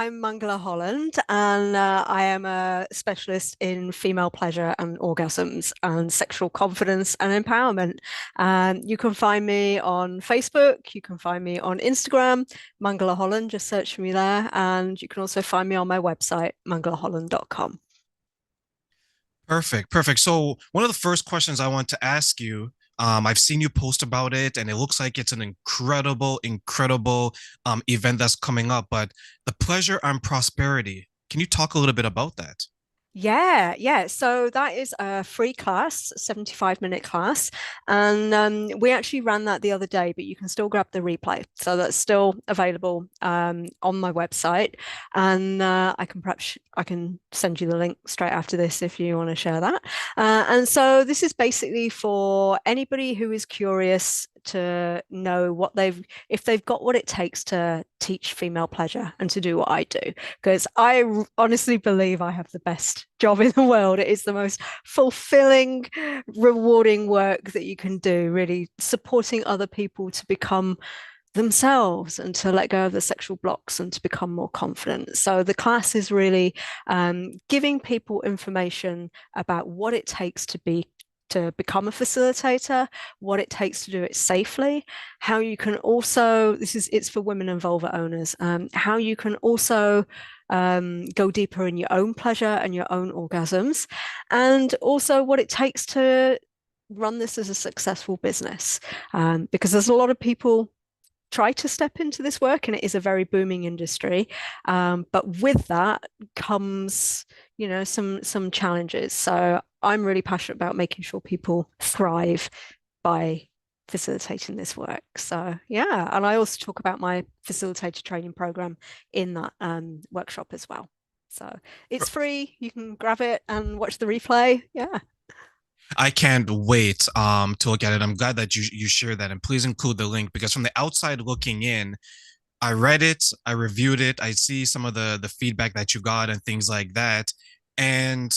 I'm Mangala Holland, and I am a specialist in female pleasure and orgasms and sexual confidence and empowerment. You can find me on Facebook, you can find me on Instagram, Mangala Holland, just search for me there. And you can also find me on my website, mangalaholland.com. Perfect, perfect. So one of the first questions I want to ask you, I've seen you post about it, and it looks like it's an incredible event that's coming up. But the pleasure and prosperity, can you talk a little bit about that? Yeah. So that is a free class, 75-minute class. And we actually ran that the other day, but you can still grab the replay. So that's still available on my website. And I can send you the link straight after this if you want to share that. And so this is basically for anybody who is curious to know if they've got what it takes to teach female pleasure and to do what I do, because honestly believe I have the best job in the world. It is the most fulfilling, rewarding work that you can do, really supporting other people to become themselves and to let go of the sexual blocks and to become more confident. So the class is really giving people information about what it takes to become a facilitator, what it takes to do it safely, how you can also, it's for women and vulva owners, how you can also go deeper in your own pleasure and your own orgasms, and also what it takes to run this as a successful business. Because there's a lot of people try to step into this work and it is a very booming industry, but with that comes some challenges. So I'm really passionate about making sure people thrive by facilitating this work. So yeah, and I also talk about my facilitator training program in that workshop as well. So it's free, you can grab it and watch the replay. Yeah. I can't wait to look at it. I'm glad that you share that, and please include the link because from the outside looking in, I read it, I reviewed it, I see some of the feedback that you got and things like that. And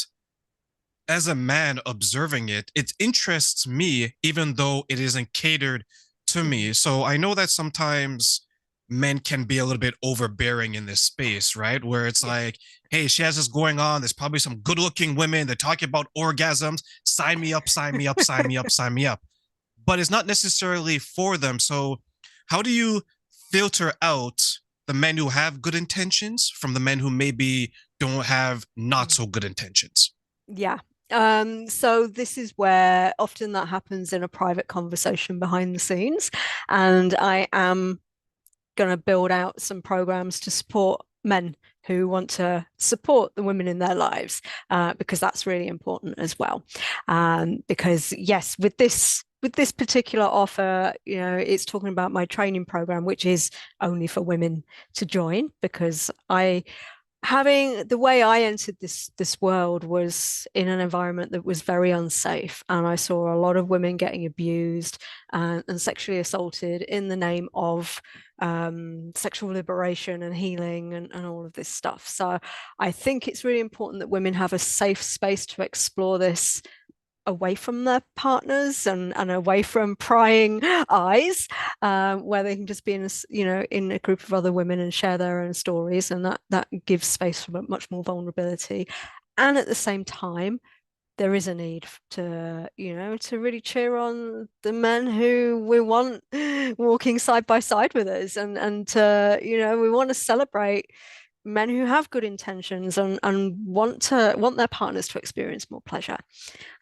as a man observing it, it interests me, even though it isn't catered to Mm. me. So I know that sometimes men can be a little bit overbearing in this space, right? Where it's Yeah. like, hey, she has this going on. There's probably some good looking women. They're talking about orgasms. Sign me up, sign me up, sign me up, sign me up. But it's not necessarily for them. So, how do you filter out the men who have good intentions from the men who maybe don't have not Mm. so good intentions? Yeah. So this is where often that happens in a private conversation behind the scenes. And I am going to build out some programs to support men who want to support the women in their lives, because that's really important as well. Because yes, with this particular offer, it's talking about my training program, which is only for women to join, because I having the way I entered this world was in an environment that was very unsafe, and I saw a lot of women getting abused and sexually assaulted in the name of sexual liberation and healing and all of this stuff. So I think it's really important that women have a safe space to explore this away from their partners and away from prying eyes, where they can just be in a group of other women and share their own stories, and that gives space for much more vulnerability. And at the same time, there is a need to really cheer on the men who we want walking side by side with us, and we want to celebrate men who have good intentions and want their partners to experience more pleasure.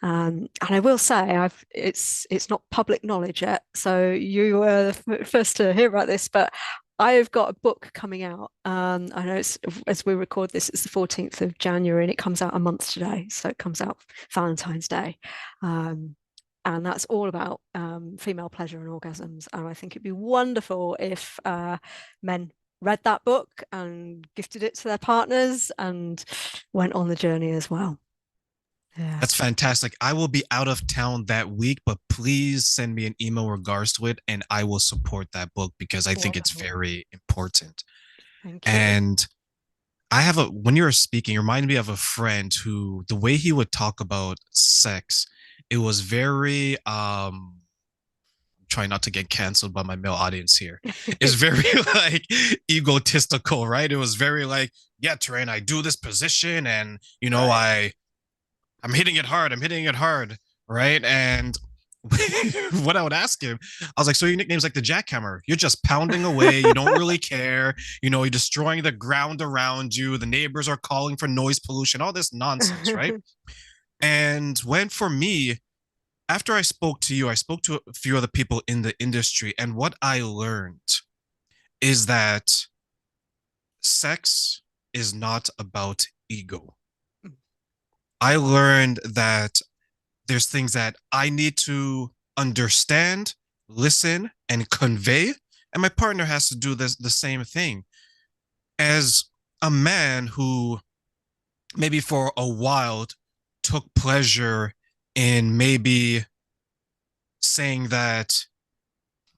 And I will say, it's not public knowledge yet, so you were the first to hear about this, but I've got a book coming out. I know as we record this, it's the 14th of January, and it comes out a month today, so it comes out Valentine's Day. Um, and that's all about female pleasure and orgasms. And I think it'd be wonderful if men read that book and gifted it to their partners and went on the journey as well. Yeah. That's fantastic. I will be out of town that week, but please send me an email in regards to it, and I will support that book because I think it's Wonderful. very important. Thank you. And when you were speaking, you reminded me of a friend who, the way he would talk about sex, it was very trying not to get canceled by my male audience here, is very like egotistical, right? It was very like, yeah, Terrain, I do this position and Right. I'm hitting it hard, I'm hitting it hard, right? And what I would ask him, I was like, so your nickname's like the jackhammer. You're just pounding away. You don't really care. You're destroying the ground around you. The neighbors are calling for noise pollution, all this nonsense, right? And when for me, after I spoke to you, I spoke to a few other people in the industry, and what I learned is that sex is not about ego. I learned that there's things that I need to understand, listen, and convey, and my partner has to do the same thing. As a man who maybe for a while took pleasure in maybe saying that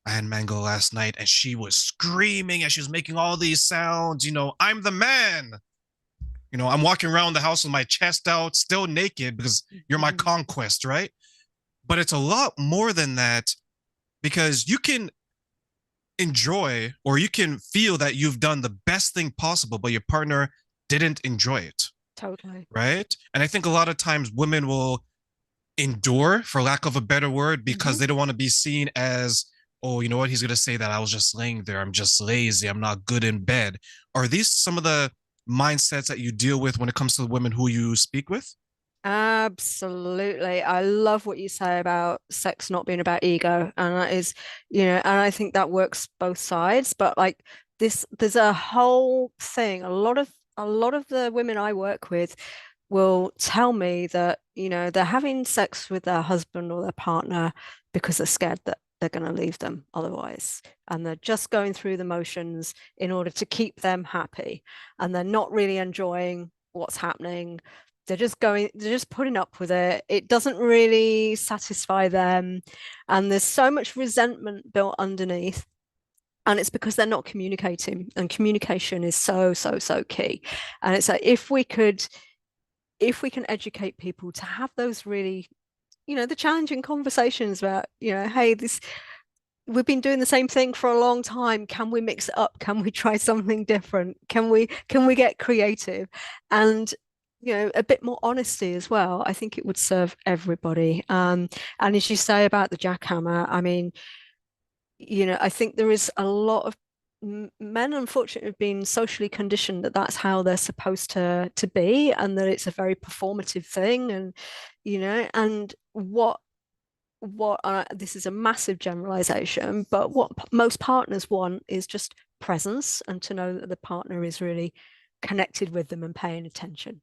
I had Mangala last night and she was screaming and she was making all these sounds, I'm the man. I'm walking around the house with my chest out, still naked because you're my conquest, right? But it's a lot more than that because you can enjoy or you can feel that you've done the best thing possible, but your partner didn't enjoy it, Totally. right? And I think a lot of times women will endure, for lack of a better word, because Hmm. they don't want to be seen as, oh, you know what? He's going to say that I was just laying there. I'm just lazy. I'm not good in bed. Are these some of the mindsets that you deal with when it comes to the women who you speak with? Absolutely. I love what you say about sex not being about ego. And that is, and I think that works both sides. But like there's a whole thing. A lot of the women I work with will tell me that, they're having sex with their husband or their partner because they're scared that they're going to leave them otherwise. And they're just going through the motions in order to keep them happy. And they're not really enjoying what's happening. They're just putting up with it. It doesn't really satisfy them. And there's so much resentment built underneath. And it's because they're not communicating. And communication is so, so, so key. And it's like if we can educate people to have those really, the challenging conversations about, hey, this we've been doing the same thing for a long time. Can we mix it up? Can we try something different? Can we get creative? And a bit more honesty as well. I think it would serve everybody. And as you say about the jackhammer, I mean, I think there is a lot of men, unfortunately, have been socially conditioned that that's how they're supposed to be, and that it's a very performative thing. And and this is a massive generalization, but what most partners want is just presence and to know that the partner is really connected with them and paying attention,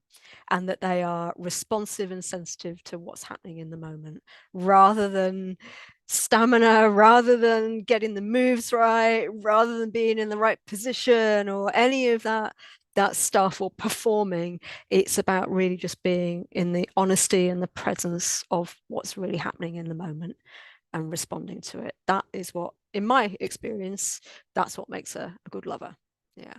and that they are responsive and sensitive to what's happening in the moment, rather than stamina, rather than getting the moves right, rather than being in the right position or any of that stuff or performing. It's about really just being in the honesty and the presence of what's really happening in the moment and responding to it. That is what, in my experience, that's what makes a good lover. Yeah.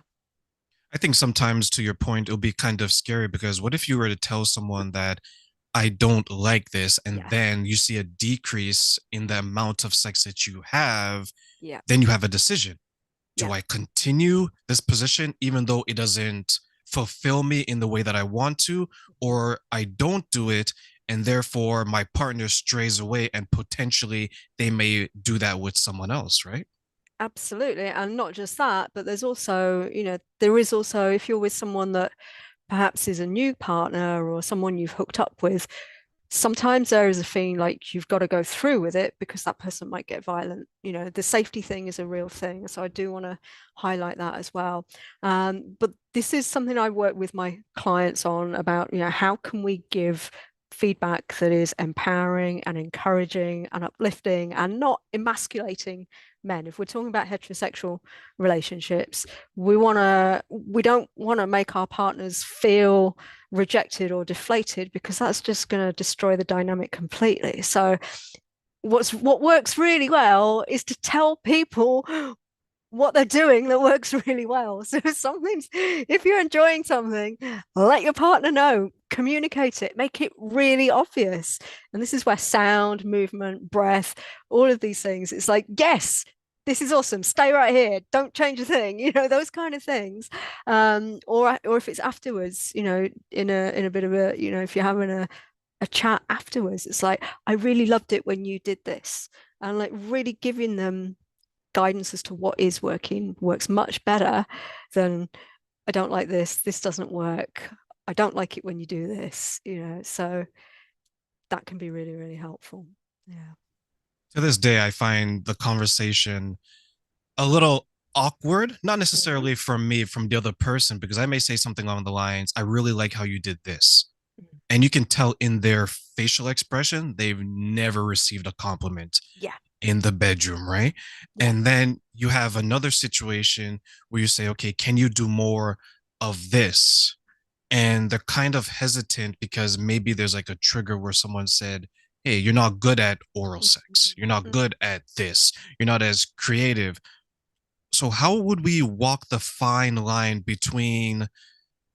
I think sometimes, to your point, it'll be kind of scary because what if you were to tell someone that I don't like this, and Yeah. then you see a decrease in the amount of sex that you have, Yeah. then you have a decision. Do Yeah. I continue this position even though it doesn't fulfill me in the way that I want to, or I don't do it and therefore my partner strays away and potentially they may do that with someone else, right? Absolutely. And not just that, but there is also, if you're with someone that perhaps is a new partner or someone you've hooked up with, sometimes there is a feeling like you've got to go through with it because that person might get violent. The safety thing is a real thing. So I do want to highlight that as well. But this is something I work with my clients on about, how can we give feedback that is empowering and encouraging and uplifting and not emasculating men. If we're talking about heterosexual relationships, we don't want to make our partners feel rejected or deflated, because that's just going to destroy the dynamic completely. So what works really well is to tell people what they're doing that works really well. So if you're enjoying something, let your partner know. communicate it, make it really obvious. And this is where sound, movement, breath, all of these things, it's like, yes, this is awesome. Stay right here. Don't change a thing. Those kind of things. Or if it's afterwards, in a bit of a, if you're having a chat afterwards, it's like, I really loved it when you did this. And like really giving them guidance as to what is working works much better than, I don't like this. This doesn't work. I don't like it when you do this. So that can be really, really helpful. Yeah. To this day, I find the conversation a little awkward, not Mhm. necessarily from me, from the other person, because I may say something along the lines, I really like how you did this. Mhm. And you can tell in their facial expression, they've never received a compliment Yeah. in the bedroom, right? Yeah. And then you have another situation where you say, okay, can you do more of this? And they're kind of hesitant because maybe there's like a trigger where someone said, hey, you're not good at oral sex. You're not Mhm. good at this. You're not as creative. So, how would we walk the fine line between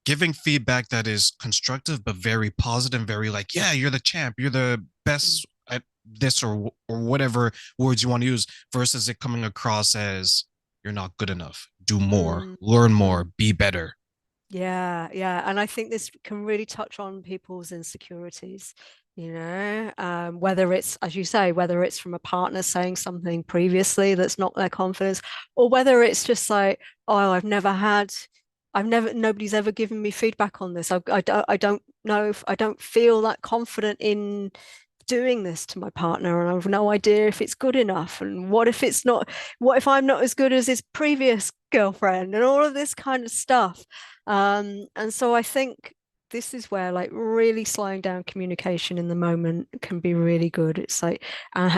giving feedback that is constructive but very positive, and very like, yeah, you're the champ, you're the Mhm. best at this, or whatever words you want to use, versus it coming across as you're not good enough, do more, Mm. learn more, Mm. be better. Yeah, yeah. And I think this can really touch on people's insecurities, whether it's, as you say, whether it's from a partner saying something previously that's not their confidence, or whether it's just like, oh, nobody's ever given me feedback on this. I don't know if I don't feel that confident in doing this to my partner, and I have no idea if it's good enough. And what if it's not? What if I'm not as good as his previous girlfriend, and all of this kind of stuff. And so I think this is where like really slowing down communication in the moment can be really good. It's like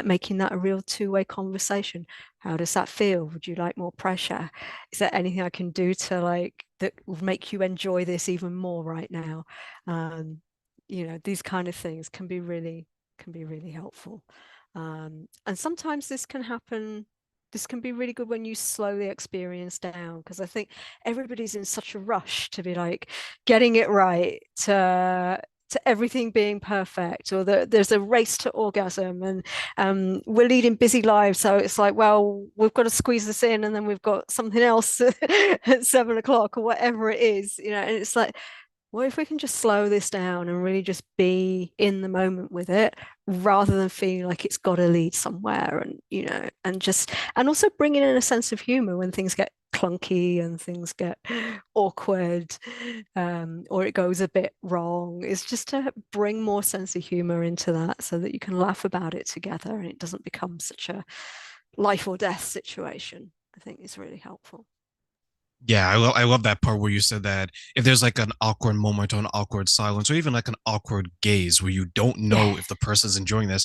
making that a real two-way conversation. How does that feel? Would you like more pressure? Is there anything I can do to like that will make you enjoy this even more right now? These kind of things can be really helpful. And sometimes this can happen. This can be really good when you slow the experience down, because I think everybody's in such a rush to be like getting it right, to everything being perfect, or that there's a race to orgasm, and we're leading busy lives. So it's like, well, we've got to squeeze this in, and then we've got something else at 7 o'clock or whatever it is, and it's like, what if we can just slow this down and really just be in the moment with it, rather than feeling like it's got to lead somewhere, and also bringing in a sense of humor when things get clunky and things get awkward, or it goes a bit wrong. It's just to bring more sense of humor into that so that you can laugh about it together and it doesn't become such a life or death situation. I think is really helpful. Yeah, I love that part where you said that if there's like an awkward moment or an awkward silence or even like an awkward gaze where you don't Yeah. know if the person's enjoying this,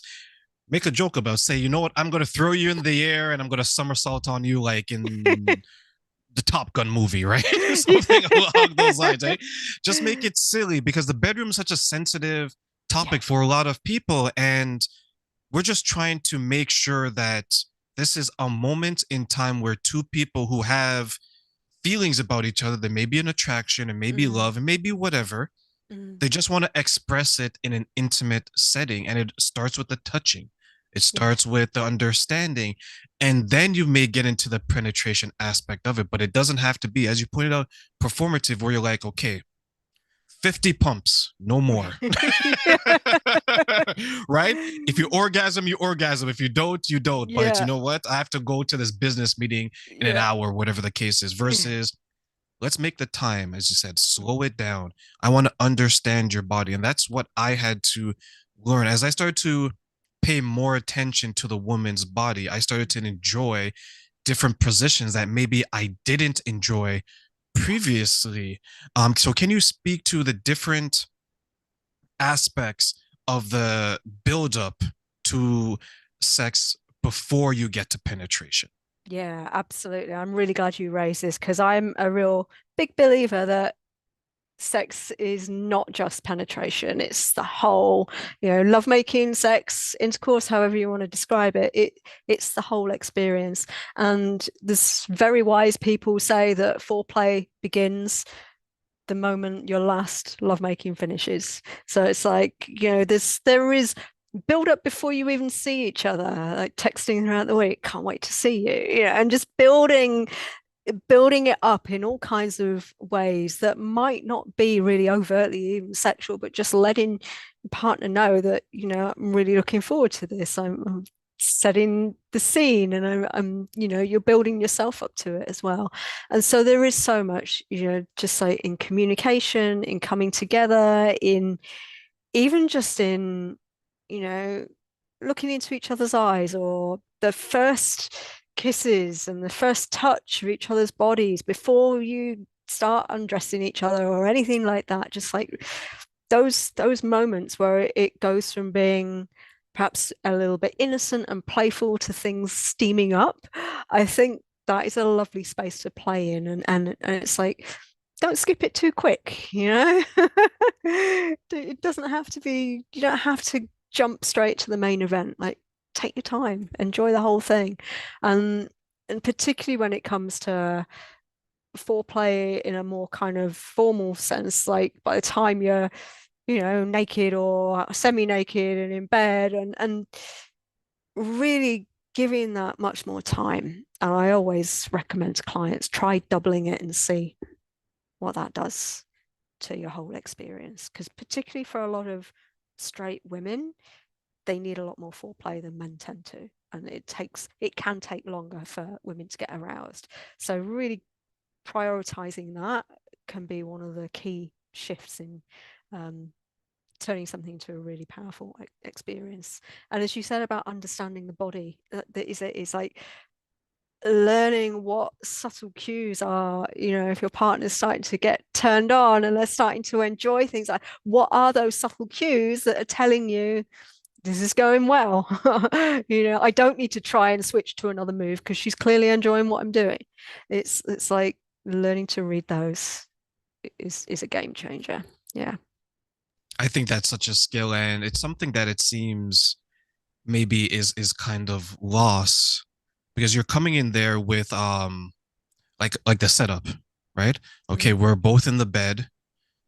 make a joke about, say, you know what, I'm gonna throw you in the air and I'm gonna somersault on you like in the Top Gun movie, right? Something along those lines, right? Just make it silly because the bedroom is such a sensitive Yeah. topic for a lot of people. And we're just trying to make sure that this is a moment in time where two people who have feelings about each other, there may be an attraction and maybe Mm, love and maybe whatever, mm, they just want to express it in an intimate setting. And it starts with the touching, it yeah. starts with the understanding. And then you may get into the penetration aspect of it. But it doesn't have to be, as you pointed out, performative, where you're like, okay, 50 pumps, no more. Right? If you orgasm, you orgasm. If you don't, you don't. But you Yeah. know what? I have to go to this business meeting in an Yeah. hour, whatever the case is, Yeah. versus let's make the time, as you said, slow it down. I want to understand your body. And that's what I had to learn as I started to pay more attention to the woman's body. I started to enjoy different positions that maybe I didn't enjoy Yeah. previously. So can you speak to the different aspects of the buildup to sex before you get to penetration? Yeah, absolutely. I'm really glad you raised this, because I'm a real big believer that sex is not just penetration. It's the whole, lovemaking, sex, intercourse, however you want to describe it. It's the whole experience. And there's very wise people say that foreplay begins the moment your last lovemaking finishes. So it's like, there is build up before you even see each other, like texting throughout the week, can't wait to see you, and just building it up in all kinds of ways that might not be really overtly even sexual, but just letting your partner know that, I'm really looking forward to this. I'm setting the scene, and you're building yourself up to it as well. And so there is so much, just like in communication, in coming together, in even just in, you know, looking into each other's eyes, or the first kisses and the first touch of each other's bodies before you start undressing each other or anything like that. Just like those moments where it goes from being perhaps a little bit innocent and playful to things steaming up. I think that is a lovely space to play in, and it's like, don't skip it too quick, It doesn't have to be, you don't have to jump straight to the main event. Like, take your time, enjoy the whole thing. And particularly when it comes to foreplay in a more kind of formal sense, like by the time you're, naked or semi-naked and in bed, and really giving that much more time. And I always recommend to clients, try doubling it and see what that does to your whole experience. Because particularly for a lot of straight women, they need a lot more foreplay than men tend to. And it can take longer for women to get aroused. So really prioritizing that can be one of the key shifts in turning something into a really powerful experience. And as you said about understanding the body, that is like learning what subtle cues are, if your partner's starting to get turned on and they're starting to enjoy things, like what are those subtle cues that are telling you this is going well? I don't need to try and switch to another move because she's clearly enjoying what I'm doing. It's like learning to read those is a game changer. Yeah. I think that's such a skill, and it's something that it seems maybe is kind of lost because you're coming in there with like the setup, right? Okay, Mm-hmm. we're both in the bed.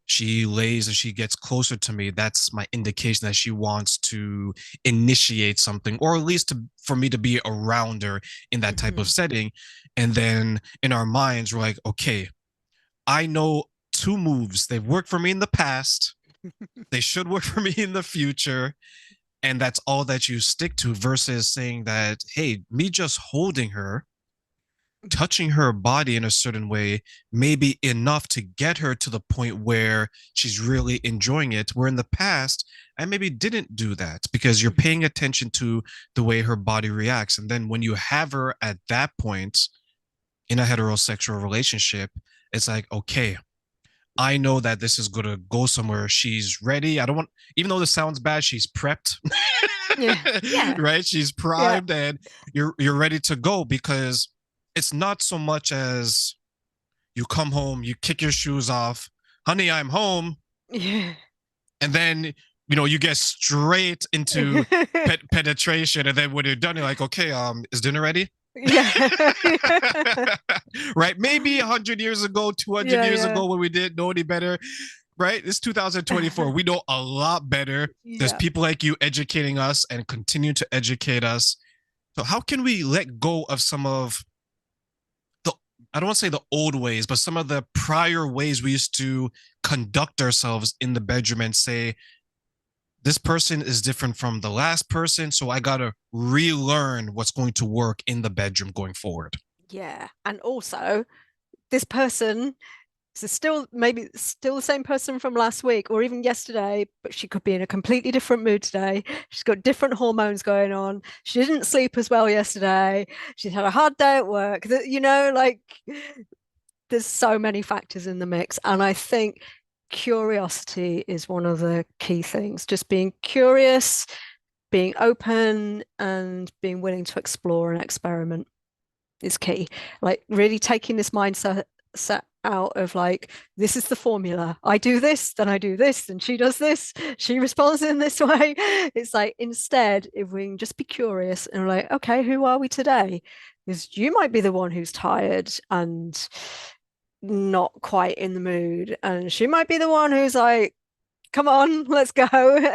She lays and she gets closer to me. That's my indication that she wants to initiate something, or at least for me to be around her in that type Mm-hmm. of setting. And then in our minds, we're like, okay, I know two moves. They've worked for me in the past. They should work for me in the future. And that's all that you stick to versus saying that, hey, me just holding her, touching her body in a certain way may be enough to get her to the point where she's really enjoying it. Where in the past, I maybe didn't do that because you're Mm-hmm. paying attention to the way her body reacts. And then when you have her at that point in a heterosexual relationship, it's like, okay, I know that this is going to go somewhere. She's ready. I don't want, even though this sounds bad, she's prepped. Yeah. Yeah. Right? She's Yeah. primed and you're ready to go because it's not so much as you come home, you kick your shoes off, honey, I'm home, Yeah. and then you get straight into penetration, and then when you're done, you're like, okay, is dinner ready? Yeah. Right? Maybe 100 years ago, 200 Yeah. years Yeah. ago, when we didn't know any better, right? It's 2024. We know a lot better. There's Yeah. people like you educating us and continue to educate us. So how can we let go of some of the, I don't want to say the old ways, but some of the prior ways we used to conduct ourselves in the bedroom and say, this person is different from the last person. So I got to relearn what's going to work in the bedroom going forward. Yeah. And also, this person is still maybe still the same person from last week or even yesterday, but she could be in a completely different mood today. She's got different hormones going on. She didn't sleep as well yesterday. She's had a hard day at work. Like there's so many factors in the mix. And I think curiosity is one of the key things. Just being curious, being open, and being willing to explore and experiment is key. Like really taking this mindset set out of like, this is the formula. I do this, then I do this, and she does this. She responds in this way. It's like instead, if we can just be curious and like, okay, who are we today? Because you might be the one who's tired and not quite in the mood, and she might be the one who's like, come on, let's go.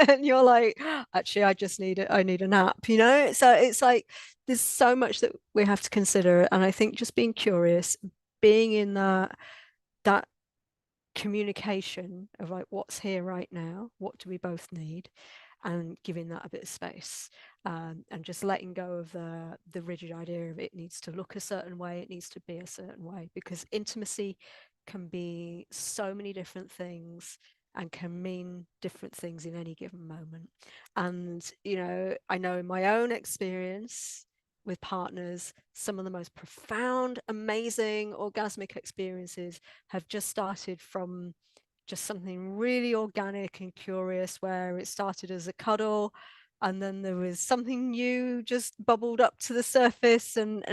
And you're like, actually, I just need it. I need a nap, you know? So it's like there's so much that we have to consider. And I think just being curious, being in that communication of like what's here right now, what do we both need, and giving that a bit of space, and just letting go of the rigid idea of it needs to look a certain way, it needs to be a certain way, because intimacy can be so many different things and can mean different things in any given moment. And I know in my own experience with partners, some of the most profound, amazing orgasmic experiences have just started from just something really organic and curious, where it started as a cuddle, and then there was something new just bubbled up to the surface, and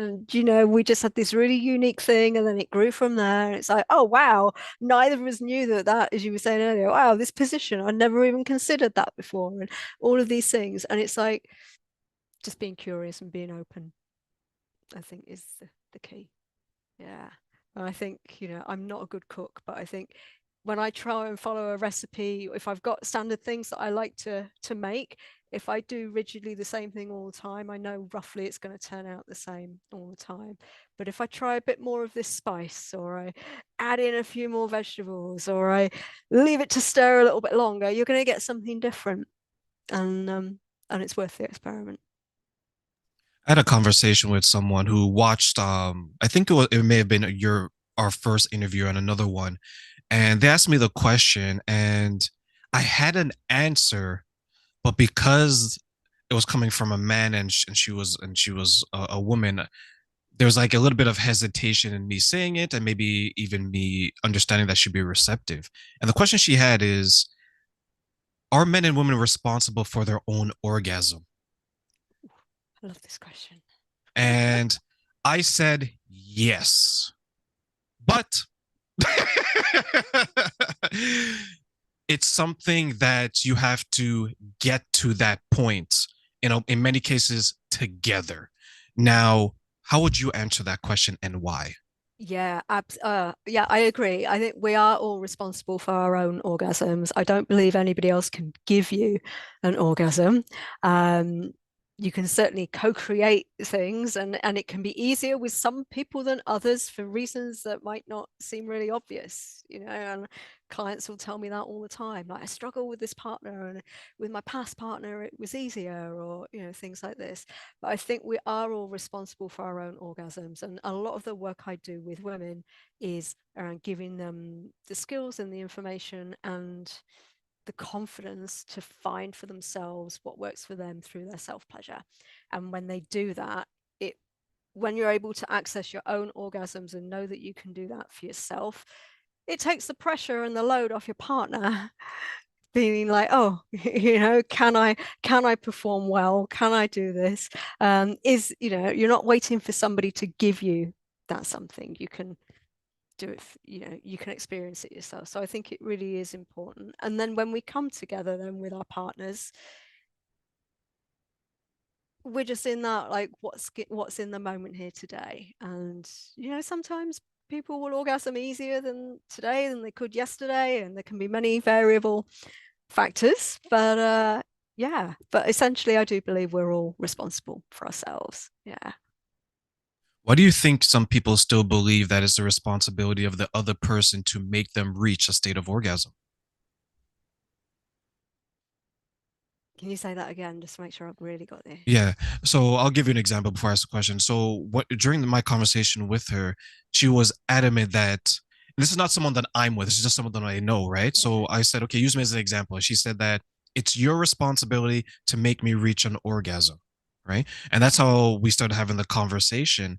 we just had this really unique thing, and then it grew from there. And it's like, oh wow, neither of us knew that, as you were saying earlier, wow, this position, I never even considered that before, and all of these things. And it's like just being curious and being open, I think, is the key. Yeah. And I think, I'm not a good cook, but I think when I try and follow a recipe, if I've got standard things that I like to make, if I do rigidly the same thing all the time, I know roughly it's going to turn out the same all the time. But if I try a bit more of this spice, or I add in a few more vegetables, or I leave it to stir a little bit longer, you're going to get something different. And it's worth the experiment. I had a conversation with someone who watched I think it may have been your our first interview and another one, and they asked me the question and I had an answer, but because it was coming from a man and she was a woman, there was like a little bit of hesitation in me saying it and maybe even me understanding that she'd be receptive. And the question she had is, are men and women responsible for their own orgasm? I love this question. And I said yes. But it's something that you have to get to that point, in many cases together. Now, how would you answer that question and why? Yeah, I agree. I think we are all responsible for our own orgasms. I don't believe anybody else can give you an orgasm. Um, you can certainly co-create things, and it can be easier with some people than others for reasons that might not seem really obvious. And clients will tell me that all the time. Like, I struggle with this partner, and with my past partner, it was easier, or things like this. But I think we are all responsible for our own orgasms. And a lot of the work I do with women is around giving them the skills and the information and the confidence to find for themselves what works for them through their self-pleasure. And when they do that, when you're able to access your own orgasms and know that you can do that for yourself, it takes the pressure and the load off your partner, being like, oh, can I perform well, can I do this, you're not waiting for somebody to give you that something. You can do it, you can experience it yourself. So I think it really is important. And then when we come together then with our partners, we're just in that, like, what's in the moment here today. And sometimes people will orgasm easier than today than they could yesterday, and there can be many variable factors, but yeah, but essentially I do believe we're all responsible for ourselves. Yeah. Why do you think some people still believe that it's the responsibility of the other person to make them reach a state of orgasm? Can you say that again, just to make sure I've really got this? Yeah. So I'll give you an example before I ask the question. So what during my conversation with her, she was adamant that this is not someone that I'm with. This is just someone that I know, right? Yeah. So I said, okay, use me as an example. She said that it's your responsibility to make me reach an orgasm, right? And that's how we started having the conversation.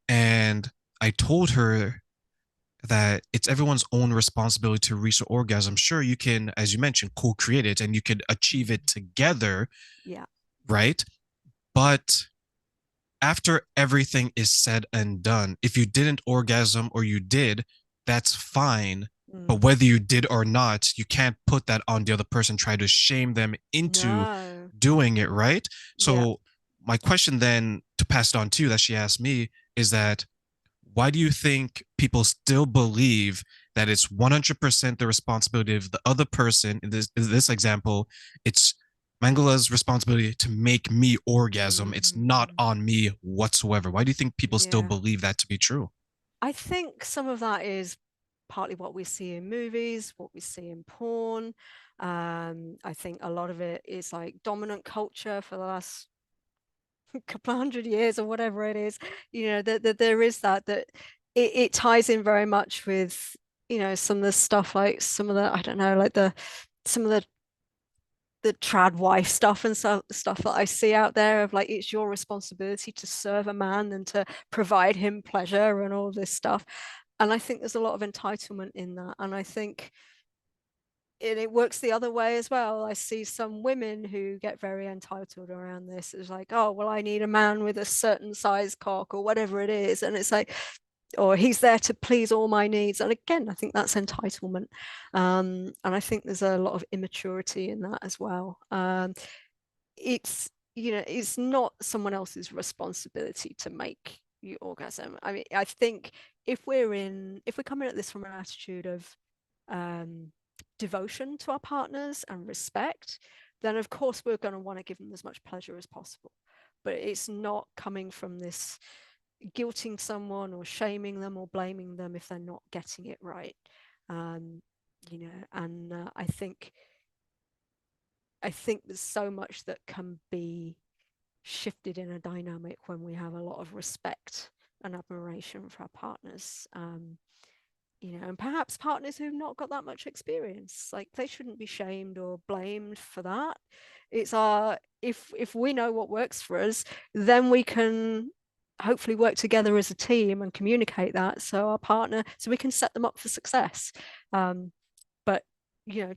And I told her that it's everyone's own responsibility to reach the orgasm. Sure, you can, as you mentioned, co-create it and you could achieve it together, Yeah. right? But after everything is said and done, if you didn't orgasm or you did, that's fine. Mm. But whether you did or not, you can't put that on the other person, try to shame them into No. doing it, right? Yeah. So, my question then to pass it on to you that she asked me is that why do you think people still believe that it's 100% the responsibility of the other person? In this example, it's Mangala's responsibility to make me orgasm. It's not Mm, on me whatsoever. Why do you think people still yeah. believe that to be true? I think some of that is partly what we see in movies, what we see in porn. I think a lot of it is like dominant culture for the last couple of hundred years or whatever it is. That there is that it ties in very much with, some of the stuff, like some of the, I don't know, like some of the trad wife stuff and stuff that I see out there of like it's your responsibility to serve a man and to provide him pleasure and all this stuff. And I think there's a lot of entitlement in that. And I think it works the other way as well. I see some women who get very entitled around this. It's like, oh, well, I need a man with a certain size cock or whatever it is. And it's like, or he's there to please all my needs. And again, I think that's entitlement. And I think there's a lot of immaturity in that as well. It's not someone else's responsibility to make you orgasm. I mean, I think if we're coming at this from an attitude of um, devotion to our partners and respect, then of course we're going to want to give them as much pleasure as possible. But it's not coming from this guilting someone or shaming them or blaming them if they're not getting it right. Um, and I think there's so much that can be shifted in a dynamic when we have a lot of respect and admiration for our partners. And perhaps partners who've not got that much experience, like they shouldn't be shamed or blamed for that. It's our if we know what works for us, then we can hopefully work together as a team and communicate that so we can set them up for success. But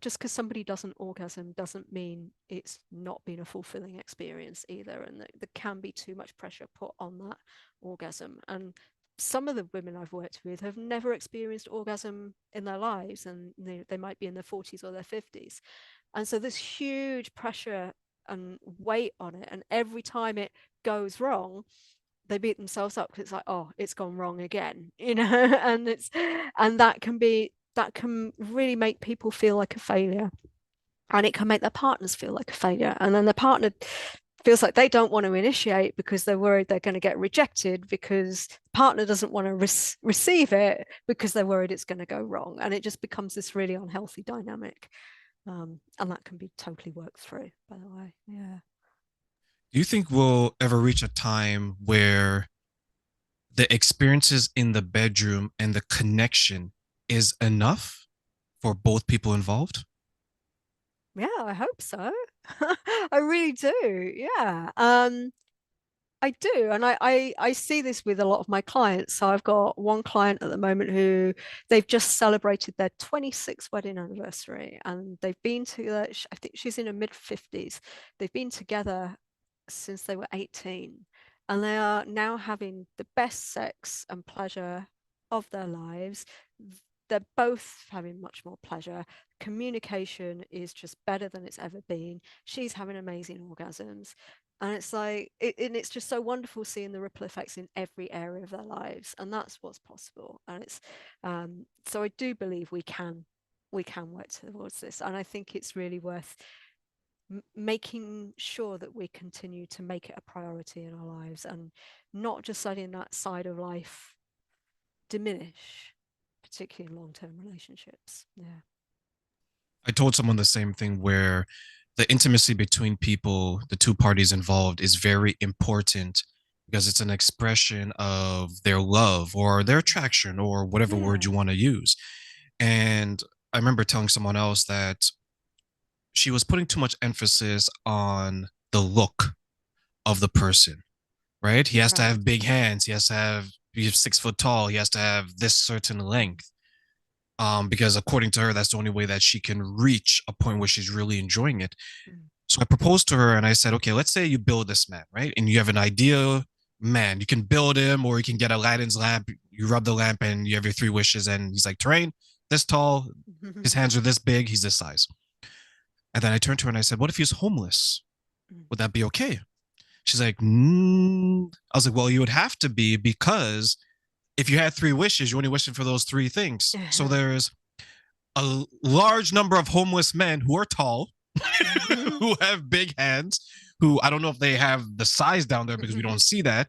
just because somebody doesn't orgasm doesn't mean it's not been a fulfilling experience either, and there can be too much pressure put on that orgasm. And some of the women I've worked with have never experienced orgasm in their lives, and they might be in their 40s or their 50s. And so there's huge pressure and weight on it. And every time it goes wrong, they beat themselves up because it's like, oh, it's gone wrong again, and that can really make people feel like a failure, and it can make their partners feel like a failure, and then the partner feels like they don't want to initiate because they're worried they're going to get rejected, because the partner doesn't want to receive it because they're worried it's going to go wrong, and it just becomes this really unhealthy dynamic. And that can be totally worked through, by the way. Yeah. Do you think we'll ever reach a time where the experiences in the bedroom and the connection is enough for both people involved? Yeah, I hope so. I really do. Yeah. I do. And I see this with a lot of my clients. So I've got one client at the moment who they've just celebrated their 26th wedding anniversary, and they've been together. I think she's in her mid 50s. They've been together since they were 18, and they are now having the best sex and pleasure of their lives. They're both having much more pleasure. Communication is just better than it's ever been. She's having amazing orgasms. And it's like, and it's just so wonderful seeing the ripple effects in every area of their lives. And that's what's possible. And so I do believe we can work towards this. And I think it's really worth making sure that we continue to make it a priority in our lives, and not just letting that side of life diminish, particularly in long-term relationships. Yeah. I told someone the same thing where the intimacy between people, the two parties involved, is very important because it's an expression of their love or their attraction or whatever word you Yeah. want to use. And I remember telling someone else that she was putting too much emphasis on the look of the person, right? He has to Right. have big hands. He has to have, he's 6 foot tall. He has to have this certain length. Because according to her, that's the only way that she can reach a point where she's really enjoying it. Mm. So I proposed to her and I said, okay, let's say you build this man, right? And you have an ideal man. You can build him, or you can get Aladdin's lamp. You rub the lamp and you have your 3 wishes. And he's like, terrain, this tall, his hands are this big, he's this size. And then I turned to her and I said, what if he's homeless? Would that be okay? She's like, I was like, well, you would have to be, because if you had three wishes, you only wishing for those three things. So Mhm. there's a large number of homeless men who are tall, Mhm. who have big hands, who I don't know if they have the size down there because we don't see that,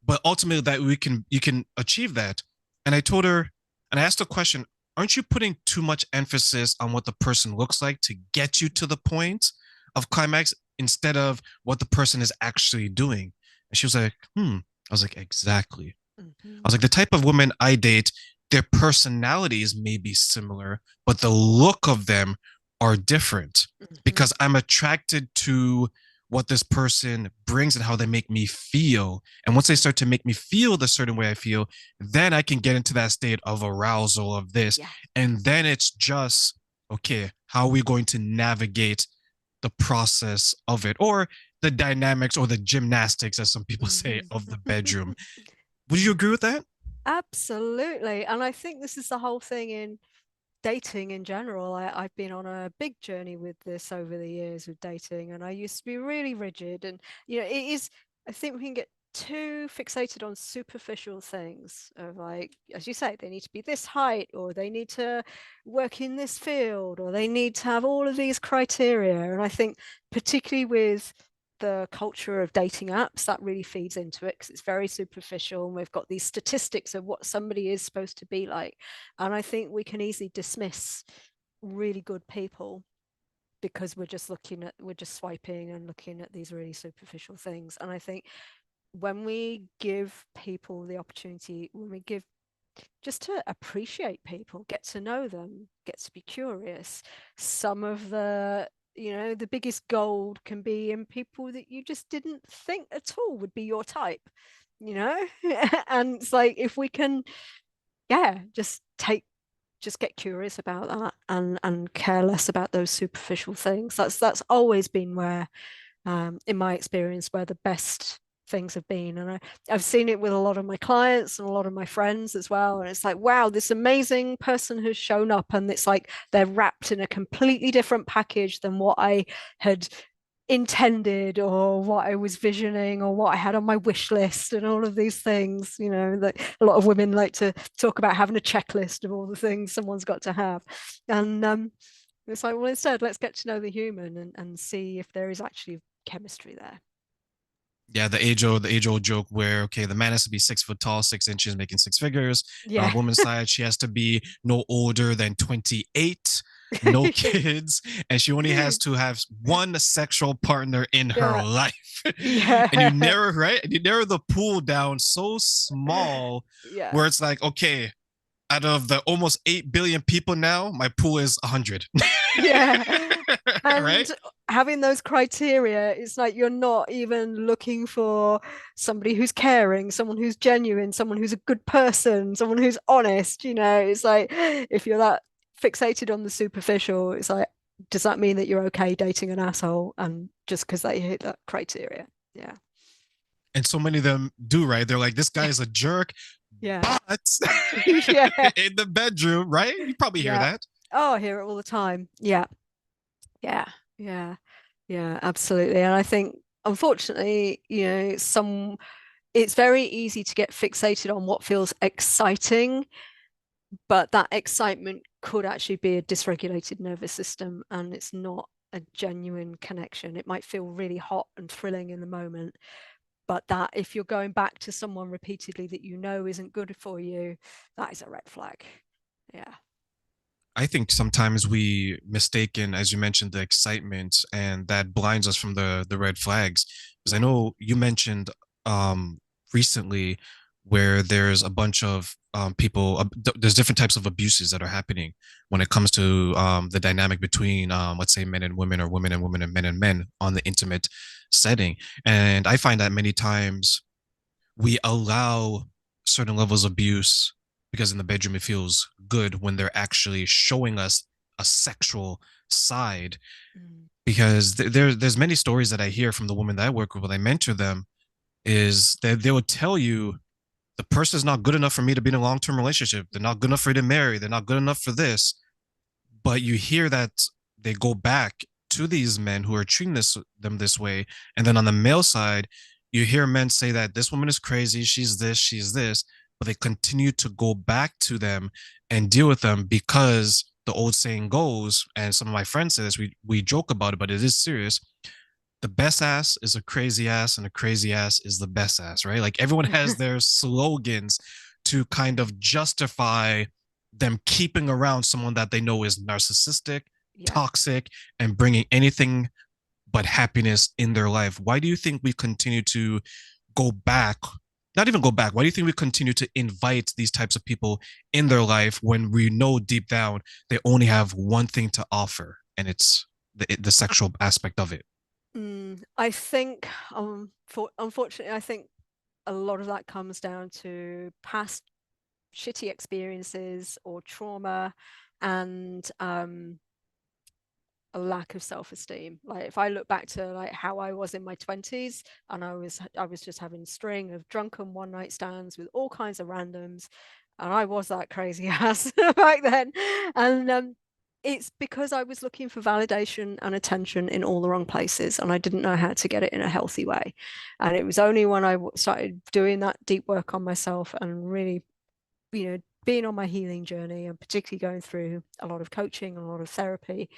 but ultimately that we can you can achieve that. And I told her, and I asked the question, aren't you putting too much emphasis on what the person looks like to get you to the point of climax instead of what the person is actually doing? And she was like, I was like, exactly. I Mhm. was like, the type of women I date, their personalities may be similar, but the look of them are different Mhm. because I'm attracted to what this person brings and how they make me feel. And once they Mhm. start to make me feel the certain way I feel, then I can get into that state of arousal of this. Yeah. And then it's just, okay, how are we going to navigate the process of it or the dynamics or the gymnastics, as some people say, Mhm. of the bedroom? Would you Yeah. agree with that? Absolutely. And I think this is the whole thing in dating in general. I've been on a big journey with this over the years with dating, and I used to be really rigid. And, it is, I think we can get too fixated on superficial things of like, as you say, they need to be this height, or they need to work in this field, or they need to have all of these criteria. And I think, particularly with the culture of dating apps, that really feeds into it because it's very superficial and we've got these statistics of what somebody is supposed to be like. And I think we can easily dismiss really good people because we're just swiping and looking at these really superficial things. And I think when we give people the opportunity, when we give just to appreciate people, get to know them, get to be curious, some of the biggest gold can be in people that you just didn't think at all would be your type, you know? And it's like if we can, yeah, just get curious about that and care less about those superficial things. That's always been where, in my experience, where the best things have been. And I've seen it with a lot of my clients and a lot of my friends as well. And it's like, wow, this amazing person has shown up, and it's like they're wrapped in a completely different package than what I had intended or what I was visioning or what I had on my wish list and all of these things, that a lot of women like to talk about having a checklist of all the things someone's got to have. And it's like, well, instead, let's get to know the human and see if there is actually chemistry there. Yeah, the age old joke where okay, the man has to be 6 foot tall, 6 inches, making six figures. Yeah. Woman's side, she has to be no older than 28, no kids, and she only has to have one sexual partner in her Yeah. life. And you Yeah. narrow right, and you narrow the pool down so small Yeah. where it's like, okay, out of the almost 8 billion people now, my pool is 100. Yeah. Right? And having those criteria, it's like you're not even looking for somebody who's caring, someone who's genuine, someone who's a good person, someone who's honest. It's like if you're that fixated on the superficial, it's like, does that mean that you're okay dating an asshole and just because they hit that criteria? Yeah. And so many of them do, right? They're like, this guy Yeah. is a jerk, Yeah. but Yeah. in the bedroom, right? You probably hear Yeah. that. Oh, I hear it all the time. Yeah. Yeah. Yeah. Yeah, absolutely. And I think, unfortunately, it's very easy to get fixated on what feels exciting, but that excitement could actually be a dysregulated nervous system and it's not a genuine connection. It might feel really hot and thrilling in the moment, but that if you're going back to someone repeatedly that you know isn't good for you, that is a red flag. Yeah. I think sometimes we mistaken, as you mentioned, the excitement, and that blinds us from the red flags. Because I Yeah. know you mentioned recently where there's a bunch of people, there's different types of abuses that are happening when it comes to the dynamic between, let's say, men and women, or women and women, and men on the intimate setting. And I find that many times we allow certain levels of abuse because in the bedroom it feels good when they're actually showing us a sexual side. Mm. Because there's many stories that I hear from the women that I work with when I mentor them, is that they will tell you the person is not good enough for me to be in a long-term relationship. They're not good enough for you to marry. They're not good enough for this. But you hear that they go back to these men who are treating them this way, and then on the male side, you hear men say that this woman is crazy. She's this. She's this. but they continue to go back to them and deal with them because the old saying goes, and some of my friends say this, we joke about it, but it is serious. The best ass is a crazy ass, and a crazy ass is the best ass, right? Like everyone has their slogans to kind of justify them keeping around someone that they know is narcissistic, Yeah. toxic, and bringing anything but happiness in their life. Why do you think we continue to go back? Not even go back. Why do you think we continue to invite these types of people in their life when we know deep down they only have one thing to offer, and it's the sexual aspect of it? I think, unfortunately, I think a lot of that comes down to past shitty experiences or trauma and a lack of self-esteem. Like if I look back to like how I was in my 20s, and I was just having a string of drunken one night stands with all kinds of randoms, and I was that crazy ass back then. And it's because I was looking for validation and attention in all the wrong places, and I didn't know how to get it in a healthy way. And it was only when I started doing that deep work on myself and really, being on my healing journey, and particularly going through a lot of coaching and a lot of therapy,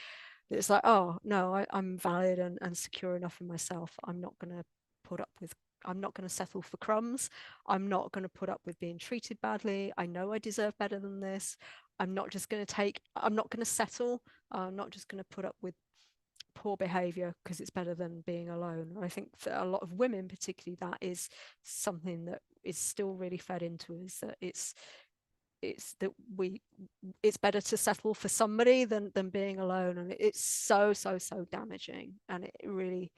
it's like, oh no, I'm valid and secure enough in myself. Put up with I'm not going to settle for crumbs. I'm not going to put up with being treated badly. I know I deserve better than this. I'm not going to settle. I'm not just going to put up with poor behavior because it's better than being alone. And I think for a lot of women, particularly, that is something that is still really fed into us, that it's that we it's better to settle for somebody than being alone. And it's so damaging, and it really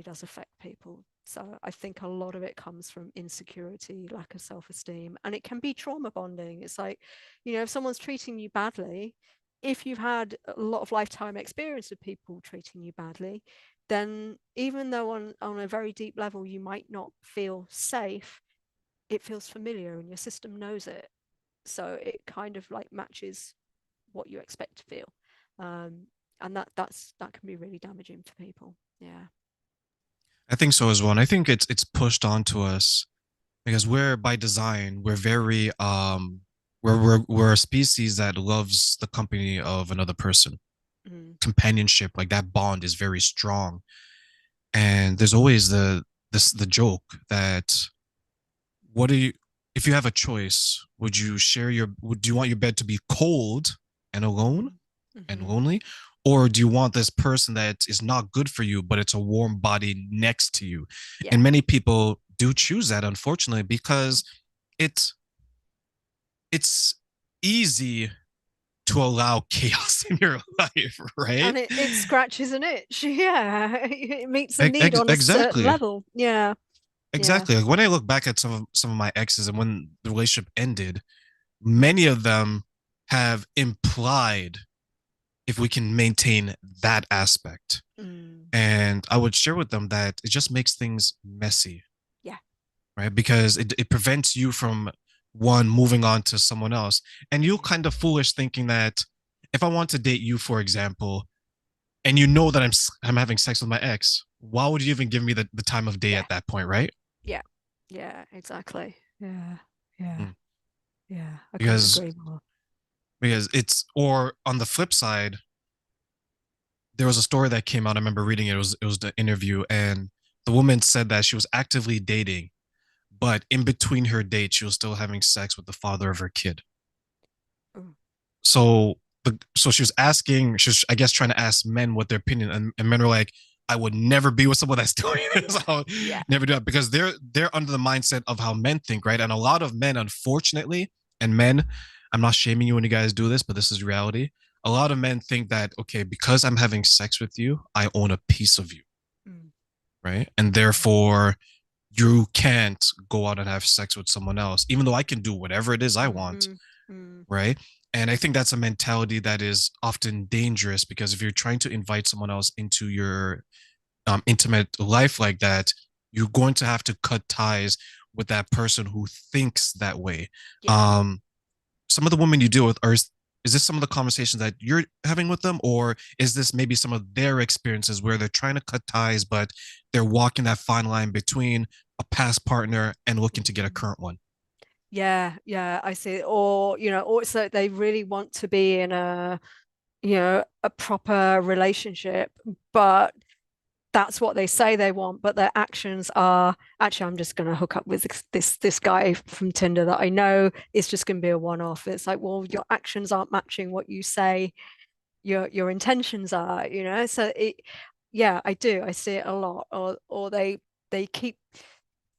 does affect people. So I think a lot of it comes from insecurity, lack of self-esteem, and it can be trauma bonding. It's like, if someone's treating you badly, if you've had a lot of lifetime experience of people treating you badly, then even though on a very deep level you might not feel safe, it feels familiar and your system knows it, so it kind of like matches what you expect to feel. And that can be really damaging for people. Yeah. I think so as well. And I think it's pushed onto us because we're by design, we're very we're a species that loves the company of another person. Mm. Companionship, like that bond is very strong. And there's always the joke that what do you if you have a choice, would you share your would you want your bed to be cold and alone and Mm-hmm. lonely? Or do you want this person that is not good for you, but it's a warm body next to you? Yeah. And many people do choose that, unfortunately, because it's it's easy to allow chaos in your life, right? And it scratches an itch. Yeah. It meets a need on a certain Exactly. level. Yeah. Yeah. Exactly. Like when I look back at some of my exes and when the relationship ended, many of them have implied if we can maintain that aspect. Mm. And I would share with them that it just makes things messy, Yeah. right? Because it prevents you from one moving on to someone else. And you kind of foolish thinking that if I want to date you, for example, and you know that I'm having sex with my ex, why would you even give me the time of day Yeah. at that point, right? Yeah. Yeah. Exactly. Yeah. Yeah. Mm. Yeah. I couldn't Because agree more. it's or on the flip side, there was a story that came out. I remember reading it. It was the interview, and the woman said that she was actively dating, but in between her dates, she was still having sex with the father of her kid. Mm. So so she was asking, she was, I guess, trying to ask men what their opinion, and men were like, I would never be with someone that's doing this. I'll Yeah. never do that because they're under the mindset of how men think, right? And a lot of men, unfortunately, and men, I'm not shaming you when you guys do this, but this is reality. A lot of men think that okay, because I'm having sex with you, I own a piece of you, Mm. right? And therefore you can't go out and have sex with someone else, even though I can do whatever it is I want, Mm-hmm. Mm. right? And I think that's a mentality that is often dangerous because if you're trying to invite someone else into your intimate life like that, you're going to have to cut ties with that person who thinks that way. Yeah. Um, some of the women you deal with are is this some of the conversations that you're having with them, or is this maybe some of their experiences where they're trying to cut ties, but they're walking that fine line between a past partner and looking to get a Mm. current one? Yeah, I see. Or, or it's that they really want to be in a proper relationship, but that's what they say they want, but their actions are actually, I'm just going to hook up with this guy from Tinder that I know is just going to be a one-off. It's like, well, your actions aren't matching what you say your intentions are, So yeah, I do. I see it a lot. Or they keep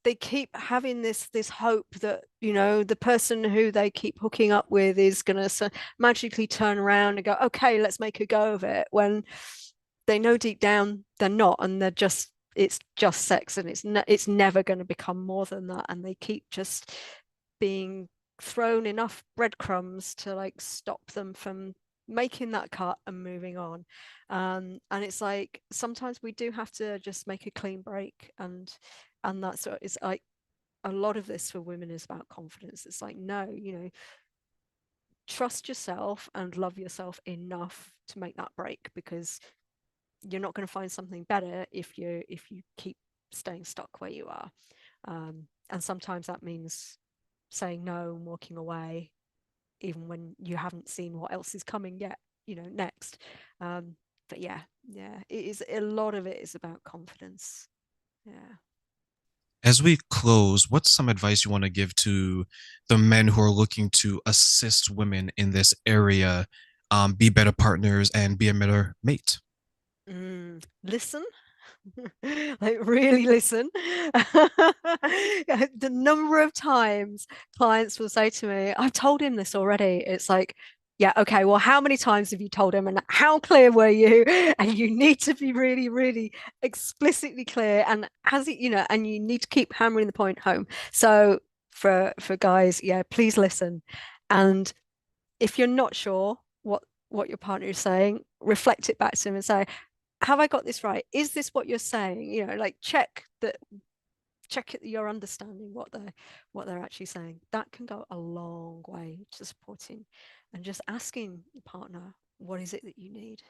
they keep having this hope that the person who they keep hooking up with is going to magically turn around and go, okay, let's make a go of it, when they know deep down they're not, and it's just sex, and it's never going to become more than that, and they keep just being thrown enough breadcrumbs to like stop them from making that cut and moving on. And it's like sometimes we do have to just make a clean break, and that's what is like a lot of this for women is about confidence. It's like, no, trust yourself and love yourself enough to make that break, because you're not going to find something better if you keep staying stuck where you are. And sometimes that means saying no and walking away, even when you haven't seen what else is coming yet, next. But yeah, it is, a lot of it is about confidence. Yeah. As we close, what's some advice you want to give to the men who are looking to assist women in this area, be better partners and be a better mate? Listen. Like, really listen. The number of times clients will say to me, I've told him this already. It's like, yeah, okay, well, how many times have you told him, and how clear were you? And you need to be really, really explicitly clear, and has it, and you need to keep hammering the point home. So for guys, yeah, please listen. And if you're not sure what your partner is saying, reflect it back to him and say, have I got this right? Is this what you're saying? Like, check your understanding what they're actually saying. That can go a long way to supporting and just asking your partner, what is it that you need?